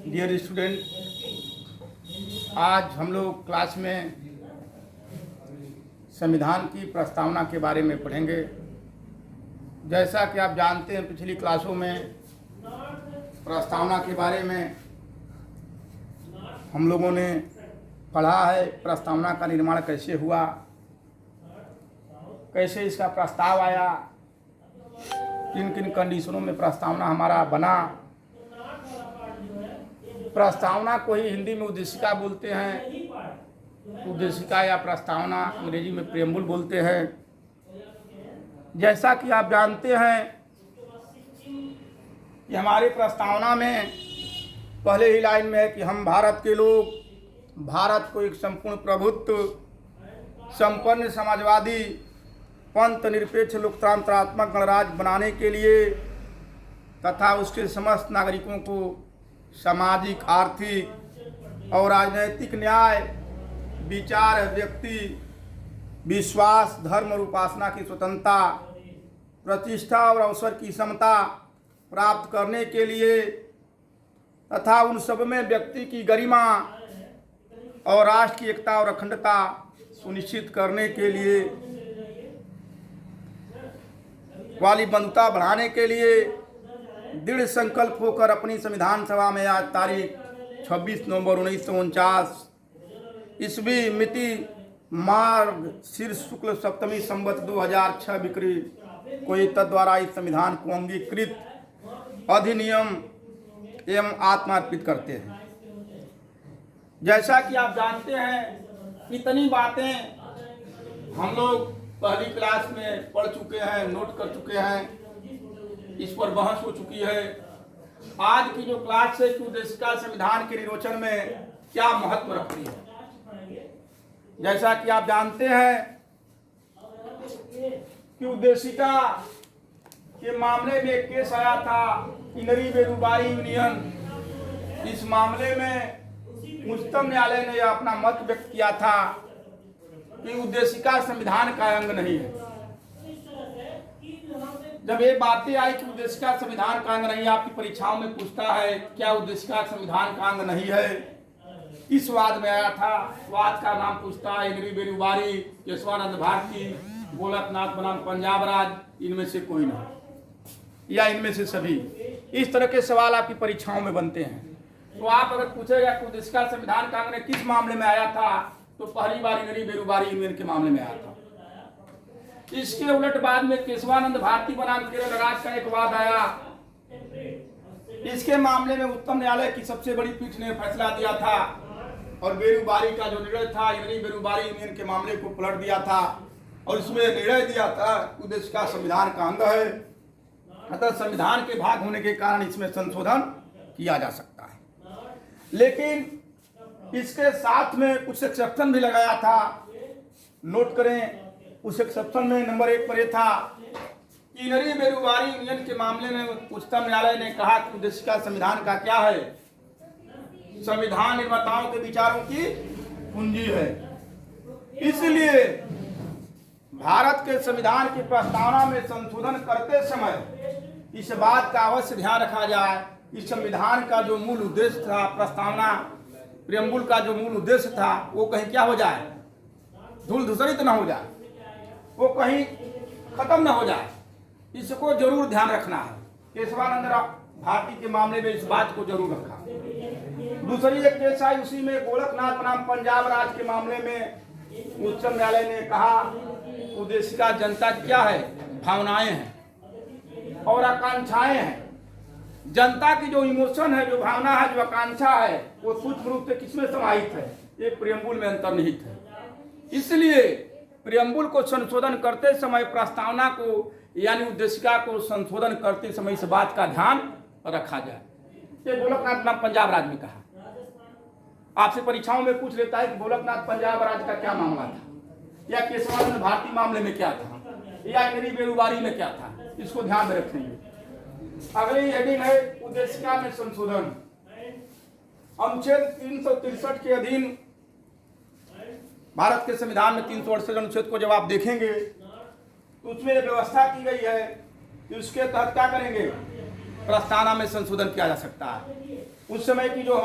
Dear student, आज हम लोग क्लास में संविधान की प्रस्तावना के बारे में पढ़ेंगे। जैसा कि आप जानते हैं, पिछली क्लासों में प्रस्तावना के बारे में हम लोगों ने पढ़ा है। प्रस्तावना का निर्माण कैसे हुआ, कैसे इसका प्रस्ताव आया, किन किन कंडीशनों में प्रस्तावना हमारा बना। प्रस्तावना को ही हिंदी में उद्देशिका बोलते हैं। उद्देशिका या प्रस्तावना अंग्रेजी में प्रेम्बुल बोलते हैं। जैसा कि आप जानते हैं कि हमारी प्रस्तावना में पहले ही लाइन में है कि हम भारत के लोग भारत को एक संपूर्ण प्रभुत्व, संपन्न समाजवादी, पंथ निरपेक्ष लोकतंत्रात्मक गणराज्य बनाने के लिए तथा उसके समस्त नागरिकों को सामाजिक, आर्थिक और राजनैतिक न्याय, विचार, व्यक्ति, विश्वास, धर्म और उपासना की स्वतंत्रता, प्रतिष्ठा और अवसर की समता प्राप्त करने के लिए तथा उन सब में व्यक्ति की गरिमा और राष्ट्र की एकता और अखंडता सुनिश्चित करने के लिए वाली बंधुता बढ़ाने के लिए दृढ़ संकल्प होकर अपनी संविधान सभा में आज तारीख 26 नवंबर 1949 ईस्वी मिति मार्ग शीर्ष शुक्ल सप्तमी संवत 2006 विक्री को तद्वारा इस संविधान को अंगीकृत अधिनियम एवं आत्मार्पित करते हैं। जैसा कि आप जानते हैं, इतनी बातें हम लोग पहली क्लास में पढ़ चुके हैं, नोट कर चुके हैं, इस पर बहस हो चुकी है। आज की जो क्लास है कि उद्देशिका संविधान के निर्वचन में क्या महत्व रखती है। जैसा कि आप जानते हैं कि उद्देशिका के मामले में एक केस आया था, इनरी बेरूबारी यूनियन। इस मामले में उच्चतम न्यायालय ने अपना मत व्यक्त किया था कि उद्देशिका संविधान का अंग नहीं है। जब ये बातें आई कि उद्देशिका संविधान का अंग नहीं, आपकी परीक्षाओं में पूछता है क्या उद्देशिका संविधान का अंग नहीं है, इस वाद में आया था। वाद का नाम पूछता है इनरी बेरूबारी, केशवानंद भारती, गोलकनाथ बनाम पंजाब राज, इनमें से कोई नहीं या इनमें से सभी। इस तरह के सवाल आपकी परीक्षाओं में बनते हैं। तो आप अगर पूछेगा कि उद्देशिका संविधान का अंग ने किस मामले में आया था, तो पहली बार इनरी बेरूबारी यूनियन के मामले में आया था। इसके उलट बाद में केशवानंद भारती बनाम केरल राज्य का एक वाद आया। इसके मामले में उच्चतम न्यायालय की सबसे बड़ी पीठ ने फैसला दिया था और बेरूबारी का जो निर्णय था, इनरी बेरूबारी यूनियन के मामले को पलट दिया था और इसमें निर्णय दिया था उद्देशिका संविधान का अंग है, अतः संविधान के भाग होने के कारण इसमें संशोधन किया जा सकता है। लेकिन इसके साथ में कुछ एक्सेप्शन भी लगाया था। नोट करें, उस एक्सेप्शन में नंबर 1 पर यह था कि इनरी बेरूबारी यूनियन के मामले में उच्चतम न्यायालय ने कहा कि उद्देशिका संविधान का क्या है, संविधान निर्माताओं के विचारों की कुंजी है। इसलिए भारत के संविधान की प्रस्तावना में संशोधन करते समय इस बात का अवश्य ध्यान रखा जाए, इस संविधान का जो मूल उद्देश्य था, प्रस्तावना प्रेम्बुल का जो मूल उद्देश्य था, वो कहीं क्या हो जाए, धूल धूसरित न हो जाए, वो कहीं खत्म न हो जाए। इसको जरूर ध्यान रखना है। केशवानंद भारती के मामले में इस बात को जरूर रखा। दूसरी एक केस आई, उसी में गोलकनाथ बनाम पंजाब राज्य के मामले में उच्चतम न्यायालय ने कहा उद्देशिका जनता क्या है, भावनाएं हैं और आकांक्षाएं हैं। जनता की जो इमोशन है, जो भावना है, जो आकांक्षा है, वो सूक्ष्म रूप से किसमें समाहित है, ये प्रेम्बुल में अंतर्निहित है। इसलिए प्रेम्बुल को संशोधन करते समय प्रस्तावना को यानी उद्देशिका को संशोधन करते समय इस बात का ध्यान रखा जाए। ये गोलकनाथ बनाम पंजाब राज्य में कहा। आपसे परीक्षाओं में पूछ लेता है कि गोलकनाथ पंजाब राज्य का क्या मामला था, या केशवानंद भारती मामले में क्या था, या इनरी बेरूबारी में क्या था, इसको ध्यान में रखेंगे। अगली हेडिंग है उद्देशिका में संशोधन। अनुच्छेद 363 के अधीन भारत के संविधान में 368 अनुच्छेद को जब आप देखेंगे तो उसमें व्यवस्था की गई है कि उसके तहत क्या करेंगे, प्रस्तावना में संशोधन किया जा सकता है। उस समय की जो